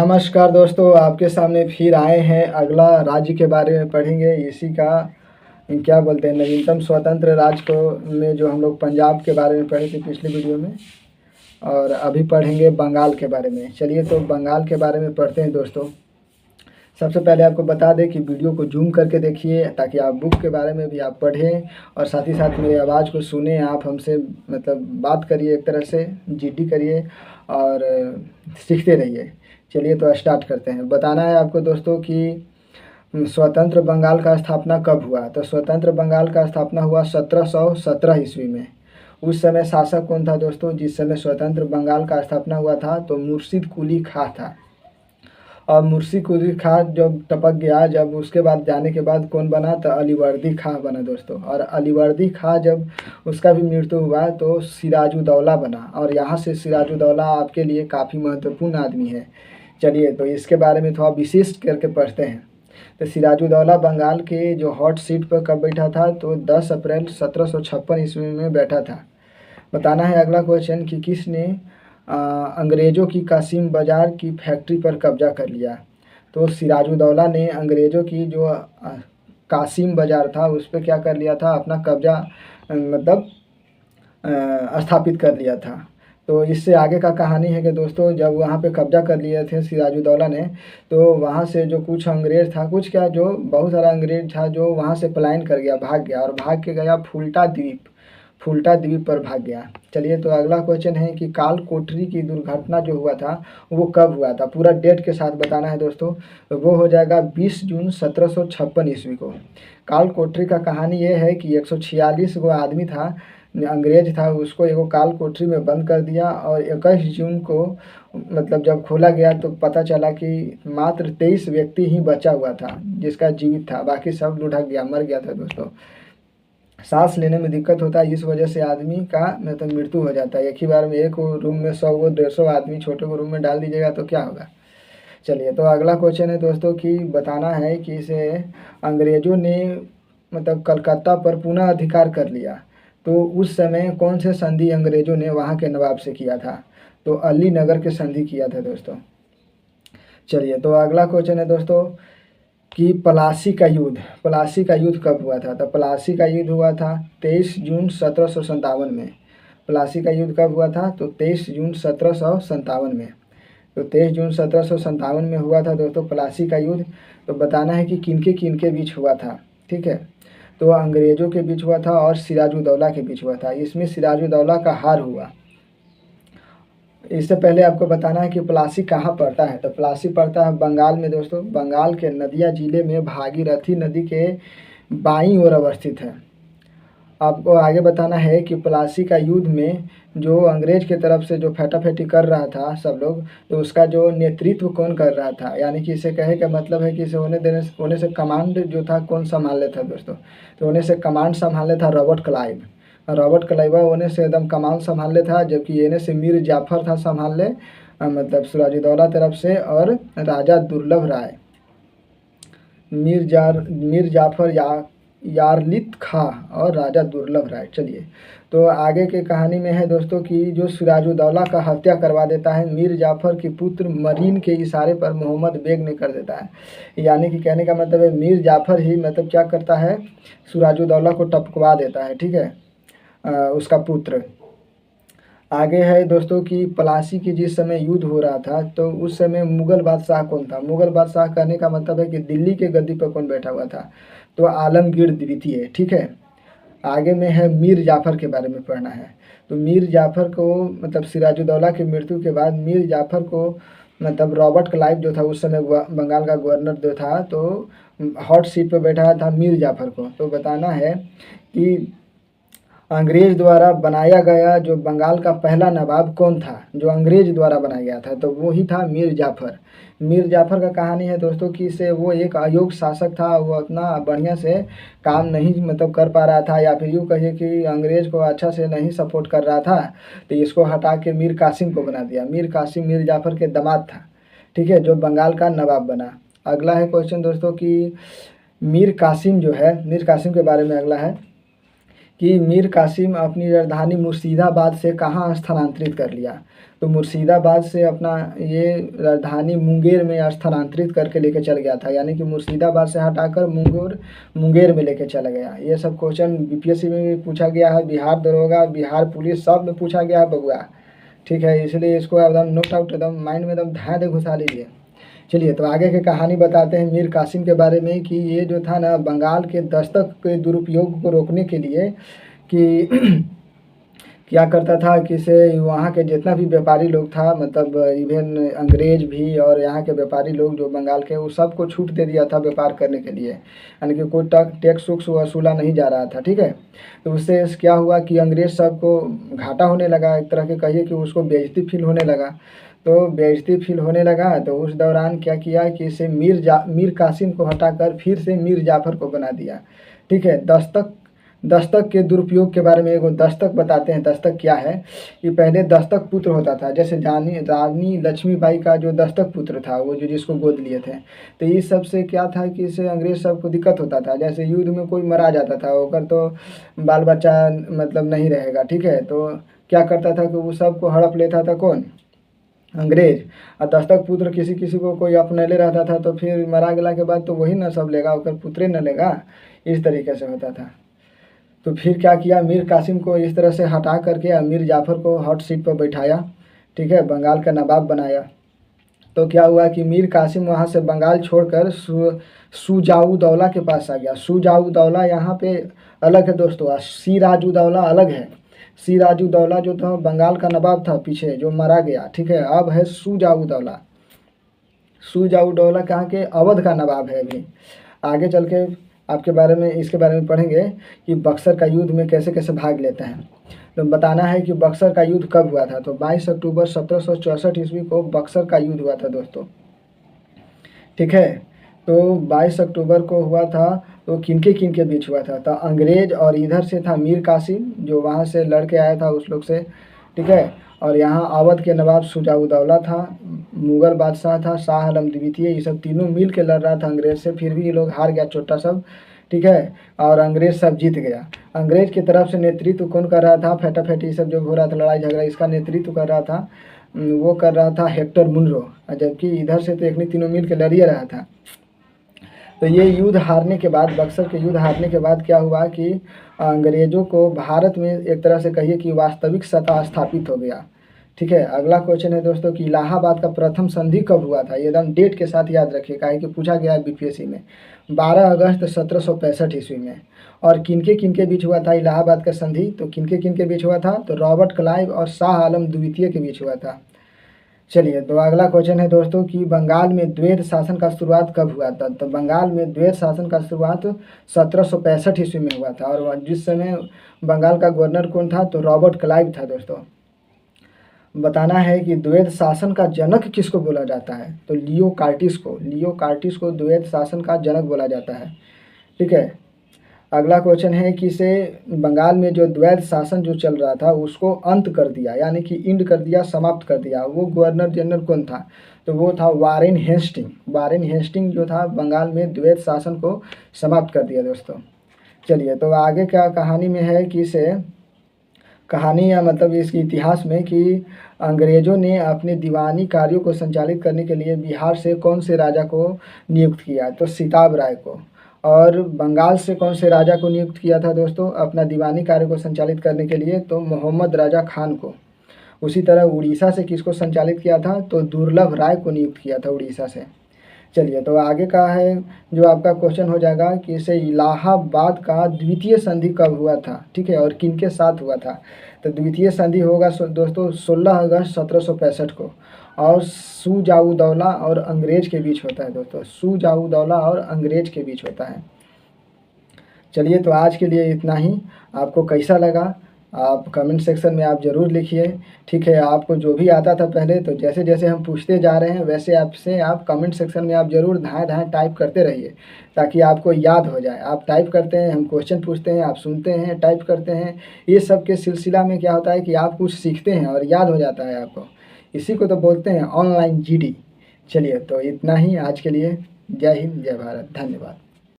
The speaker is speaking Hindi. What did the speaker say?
नमस्कार दोस्तों, आपके सामने फिर आए हैं। अगला राज्य के बारे में पढ़ेंगे। इसी का क्या बोलते हैं, नवीनतम स्वतंत्र राज्य को में जो हम लोग पंजाब के बारे में पढ़े थे पिछली वीडियो में, और अभी पढ़ेंगे बंगाल के बारे में। चलिए तो बंगाल के बारे में पढ़ते हैं दोस्तों। सबसे पहले आपको बता दें कि वीडियो को जूम करके देखिए ताकि आप बुक के बारे में भी आप पढ़ें और साथ ही साथ मेरी आवाज़ को सुने। आप हमसे मतलब बात करिए, एक तरह से जीडी करिए और सीखते रहिए। चलिए तो स्टार्ट करते हैं। बताना है आपको दोस्तों कि स्वतंत्र बंगाल का स्थापना कब हुआ। तो स्वतंत्र बंगाल का स्थापना हुआ 1717 ईस्वी में। उस समय शासक कौन था दोस्तों? जिस समय स्वतंत्र बंगाल का स्थापना हुआ था तो मुर्शिद कुली खां था। और मुर्शिद कुली खां जब टपक गया, जब उसके बाद जाने के बाद कौन बना? तो अलीवर्दी खां बना दोस्तों। और अलीवर्दी खां जब उसका भी मृत्यु हुआ तो सिराजुद्दौला बना। और यहाँ से सिराजुद्दौला आपके लिए काफ़ी महत्वपूर्ण आदमी है। चलिए तो इसके बारे में थोड़ा विशिष्ट करके पढ़ते हैं। तो सिराजुद्दौला बंगाल के जो हॉट सीट पर कब बैठा था? तो 10 अप्रैल 1756 ईस्वी में बैठा था। बताना है अगला क्वेश्चन कि किसने अंग्रेज़ों की कासिम बाज़ार की फैक्ट्री पर कब्जा कर लिया। तो सिराजुद्दौला ने अंग्रेज़ों की जो कासिम बाज़ार था उस पर क्या कर लिया था? अपना कब्जा मतलब स्थापित कर लिया था। तो इससे आगे का कहानी है कि दोस्तों जब वहाँ पे कब्जा कर लिए थे सिराजुद्दौला ने, तो वहाँ से जो कुछ अंग्रेज़ था, कुछ क्या जो बहुत सारा अंग्रेज़ था जो वहाँ से पलायन कर गया, भाग गया और भाग के गया फुल्टा द्वीप पर भाग गया। चलिए तो अगला क्वेश्चन है कि काल कोठरी की दुर्घटना जो हुआ था वो कब हुआ था? पूरा डेट के साथ बताना है दोस्तों। तो वो हो जाएगा 20 जून 1756 ईस्वी को। काल कोठरी का कहानी ये है कि 146 गो आदमी था, अंग्रेज था, उसको एगो काल कोठरी में बंद कर दिया। और 21 जून को मतलब जब खोला गया तो पता चला कि मात्र 23 व्यक्ति ही बचा हुआ था जिसका जीवित था, बाकी सब लुढ़क गया, मर गया था दोस्तों। सांस लेने में दिक्कत होता है, इस वजह से आदमी का मतलब मृत्यु हो जाता है। एक ही बार में एक रूम में 100 गो 150 आदमी छोटे को रूम में डाल दीजिएगा तो क्या होगा। चलिए तो अगला क्वेश्चन है दोस्तों कि बताना है कि इसे अंग्रेज़ों ने मतलब कलकत्ता पर पुनः अधिकार कर लिया। तो उस समय कौन से संधि अंग्रेज़ों ने वहाँ के नवाब से किया था? तो अली नगर के संधि किया था दोस्तों। चलिए तो अगला क्वेश्चन है दोस्तों कि प्लासी का युद्ध कब हुआ था? तो प्लासी का युद्ध हुआ था 23 जून 1757 में। प्लासी का युद्ध कब हुआ था? तो 23 जून 1757 में। तो 23 जून 1757 में हुआ था दोस्तों प्लासी का युद्ध। तो बताना है कि किनके बीच हुआ था, ठीक है। तो अंग्रेज़ों के बीच हुआ था और सिराजुद्दौला के बीच हुआ था। इसमें सिराजुद्दौला का हार हुआ। इससे पहले आपको बताना है कि प्लासी कहाँ पड़ता है। तो प्लासी पड़ता है बंगाल में दोस्तों। बंगाल के नदिया ज़िले में भागीरथी नदी के बाईं ओर अवस्थित है। आपको आगे बताना है कि प्लासी का युद्ध में जो अंग्रेज की तरफ से जो फटाफटी कर रहा था सब लोग, तो उसका जो नेतृत्व कौन कर रहा था? यानी कि इसे कहे का मतलब है कि इसे होने से कमांड जो था कौन संभाल लेता दोस्तों? तो होने से कमांड संभाल लेता रॉबर्ट क्लाइव। रॉबर्ट क्लाइव होने से एकदम कमान संभाल ले था, जबकि एने से मीर जाफ़र था संभाल ले मतलब सिराजुद्दौला तरफ से, और राजा दुर्लभ राय, मीर जाफ़र यारलित खां और राजा दुर्लभ राय। चलिए तो आगे के कहानी में है दोस्तों कि जो सिराजुद्दौला का हत्या करवा देता है मीर जाफ़र के पुत्र मरीन के इशारे पर मोहम्मद बेग ने कर देता है। यानी कि कहने का मतलब है मीर जाफ़र ही मतलब क्या करता है, सिराजुद्दौला को टपकवा देता है, ठीक है, उसका पुत्र। आगे है दोस्तों कि प्लासी की जिस समय युद्ध हो रहा था तो उस समय मुग़ल बादशाह कौन था? मुग़ल बादशाह कहने का मतलब है कि दिल्ली के गद्दी पर कौन बैठा हुआ था? तो आलमगीर द्वितीय, ठीक है। आगे में है मीर जाफ़र के बारे में पढ़ना है। तो मीर जाफ़र को मतलब सिराजुद्दौला की मृत्यु के बाद मीर जाफ़र को मतलब रॉबर्ट क्लाइव जो था उस समय बंगाल का गवर्नर जो था, तो हॉट सीट पर बैठा था मीर जाफ़र को। तो बताना है कि अंग्रेज द्वारा बनाया गया जो बंगाल का पहला नवाब कौन था? जो अंग्रेज द्वारा बनाया गया था तो वो ही था मीर जाफ़र। मीर जाफ़र का कहानी है दोस्तों कि इसे वो एक अयोग्य शासक था, वो उतना बढ़िया से काम नहीं मतलब कर पा रहा था, या फिर यूँ कहिए कि अंग्रेज को अच्छा से नहीं सपोर्ट कर रहा था। तो इसको हटा के मीर कासिम को बना दिया। मीर कासिम मीर जाफ़र के दामाद था, ठीक है, जो बंगाल का नवाब बना। अगला है क्वेश्चन दोस्तों कि मीर कासिम जो है, मीर कासिम के बारे में अगला है कि मीर कासिम अपनी राजधानी मुर्शिदाबाद से कहाँ स्थानांतरित कर लिया। तो मुर्शिदाबाद से अपना ये राजधानी मुंगेर में स्थानांतरित करके लेके चल गया था, यानी कि मुर्शिदाबाद से हटाकर मुंगेर में लेके चला गया। ये सब क्वेश्चन बीपीएससी में भी पूछा गया है, बिहार दरोगा, बिहार पुलिस सब में पूछा गया है बबुआ। ठीक है, इसलिए इसको एकदम नोट आउट एकदम माइंड में एकदम ध्यान दे घुसा लीजिए। चलिए तो आगे की कहानी बताते हैं मीर कासिम के बारे में कि ये जो था ना, बंगाल के दस्तक के दुरुपयोग को रोकने के लिए कि क्या करता था कि से वहाँ के जितना भी व्यापारी लोग था, मतलब इवन अंग्रेज भी और यहाँ के व्यापारी लोग जो बंगाल के, वो सबको छूट दे दिया था व्यापार करने के लिए, यानी कि कोई टैक्स वुक्स वसूला नहीं जा रहा था। ठीक है, तो उससे क्या हुआ कि अंग्रेज सबको घाटा होने लगा, एक तरह के कहिए कि उसको बेइज्जती फील होने लगा। तो बेइज्जती फील होने लगा तो उस दौरान क्या किया कि इसे मीर कासिम को हटाकर फिर से मीर जाफ़र को बना दिया। ठीक है, दस्तक के दुरुपयोग के बारे में एगो दस्तक बताते हैं। दस्तक क्या है कि पहले दस्तक पुत्र होता था, जैसे रानी लक्ष्मीबाई का जो दस्तक पुत्र था, वो जो जिसको गोद लिए थे। तो इस सब से क्या था कि इससे अंग्रेज सबको दिक्कत होता था, जैसे युद्ध में कोई मरा जाता था, होकर तो बाल बच्चा मतलब नहीं रहेगा। ठीक है, तो क्या करता था कि वो सबको हड़प लेता था, कौन? अंग्रेज। और दस्तक पुत्र किसी किसी को कोई अपनेले रहता था, तो फिर मरा गला के बाद तो वही न सब लेगा, होकर पुत्रे न लेगा, इस तरीके से होता था। तो फिर क्या किया, मीर कासिम को इस तरह से हटा करके मीर जाफ़र को हॉट सीट पर बैठाया। ठीक है, बंगाल का नवाब बनाया। तो क्या हुआ कि मीर कासिम वहाँ से बंगाल छोड़कर सुजाउदौला के पास आ गया। सुजाउदौला यहाँ पे अलग है दोस्तों, सिराजुद्दौला अलग है। सिराजुद्दौला जो था बंगाल का नवाब था पीछे, जो मारा गया। ठीक है, अब है सुजाउदौला। सुजाउदौला कहाँ के? अवध का नवाब है। अभी आगे चल के आपके बारे में इसके बारे में पढ़ेंगे कि बक्सर का युद्ध में कैसे कैसे भाग लेते हैं। तो बताना है कि बक्सर का युद्ध कब हुआ था। तो 22 अक्टूबर 1764 ईस्वी को बक्सर का युद्ध हुआ था दोस्तों। ठीक है, तो 22 अक्टूबर को हुआ था। तो किन के बीच हुआ था? तो अंग्रेज और इधर से था मीर कासिम, जो वहाँ से लड़के आया था उस लोग से। ठीक है, और यहाँ अवध के नवाब सुजाउदौला था, मुगल बादशाह था शाह आलम द्वितीय, ये सब तीनों मिल के लड़ रहा था अंग्रेज से। फिर भी ये लोग हार गया छोटा सब। ठीक है, और अंग्रेज सब जीत गया। अंग्रेज की तरफ से नेतृत्व कौन कर रहा था? फटाफट सब जो हो रहा था लड़ाई झगड़ा, इसका नेतृत्व कर रहा था, वो कर रहा था हेक्टर मुनरो। जबकि इधर से तो एक नहीं तीनों मिल के लड़ ही रहा था। तो ये युद्ध हारने के बाद, बक्सर के युद्ध हारने के बाद क्या हुआ कि अंग्रेज़ों को भारत में एक तरह से कहिए कि वास्तविक सत्ता स्थापित हो गया। ठीक है, अगला क्वेश्चन है दोस्तों कि इलाहाबाद का प्रथम संधि कब हुआ था? ये एकदम डेट के साथ याद रखिए, काहे कि पूछा गया है बीपीएससी में। 12 अगस्त 1765 ईस्वी में। और किनके बीच हुआ था इलाहाबाद का संधि? तो किनके बीच हुआ था? तो रॉबर्ट क्लाइव और शाह आलम द्वितीय के बीच हुआ था। चलिए, तो अगला क्वेश्चन है दोस्तों कि बंगाल में द्वैध शासन का शुरुआत कब हुआ था? तो बंगाल में द्वैध शासन का शुरुआत 1765 ईस्वी में हुआ था। और जिस समय बंगाल का गवर्नर कौन था? तो रॉबर्ट क्लाइव था दोस्तों। बताना है कि द्वैध शासन का जनक किसको बोला जाता है? तो लियो कार्टिस को द्वैध शासन का जनक बोला जाता है। ठीक है, अगला क्वेश्चन है कि से बंगाल में जो द्वैध शासन जो चल रहा था उसको अंत कर दिया, यानी कि इंड कर दिया, समाप्त कर दिया, वो गवर्नर जनरल कौन था? तो वो था वारेन हेस्टिंग जो था बंगाल में द्वैध शासन को समाप्त कर दिया दोस्तों। चलिए, तो आगे क्या कहानी में है कि से कहानी या मतलब इसके इतिहास में कि अंग्रेज़ों ने अपने दीवानी कार्यों को संचालित करने के लिए बिहार से कौन से राजा को नियुक्त किया? तो सिताब राय को। और बंगाल से कौन से राजा को नियुक्त किया था दोस्तों अपना दीवानी कार्य को संचालित करने के लिए? तो मोहम्मद राजा खान को। उसी तरह उड़ीसा से किसको संचालित किया था? तो दुर्लभ राय को नियुक्त किया था उड़ीसा से। चलिए, तो आगे का है जो आपका क्वेश्चन हो जाएगा कि इसे इलाहाबाद का द्वितीय संधि कब हुआ था? ठीक है, और किन के साथ हुआ था? तो द्वितीय संधि होगा दोस्तों 16 अगस्त 1765 को, और सुजाउदौला और अंग्रेज के बीच होता है दोस्तों। सुजाउदौला और अंग्रेज के बीच होता है। चलिए, तो आज के लिए इतना ही। आपको कैसा लगा आप कमेंट सेक्शन में आप ज़रूर लिखिए। ठीक है, आपको जो भी आता था पहले, तो जैसे जैसे हम पूछते जा रहे हैं वैसे आपसे आप कमेंट सेक्शन में आप ज़रूर धाएँ टाइप करते रहिए, ताकि आपको याद हो जाए। आप टाइप करते हैं, हम क्वेश्चन पूछते हैं, आप सुनते हैं, टाइप करते हैं। ये सब के सिलसिला में क्या होता है कि आप कुछ सीखते हैं और याद हो जाता है आपको। इसी को तो बोलते हैं ऑनलाइन जीडी। चलिए, तो इतना ही आज के लिए। जय हिंद, जय भारत, धन्यवाद।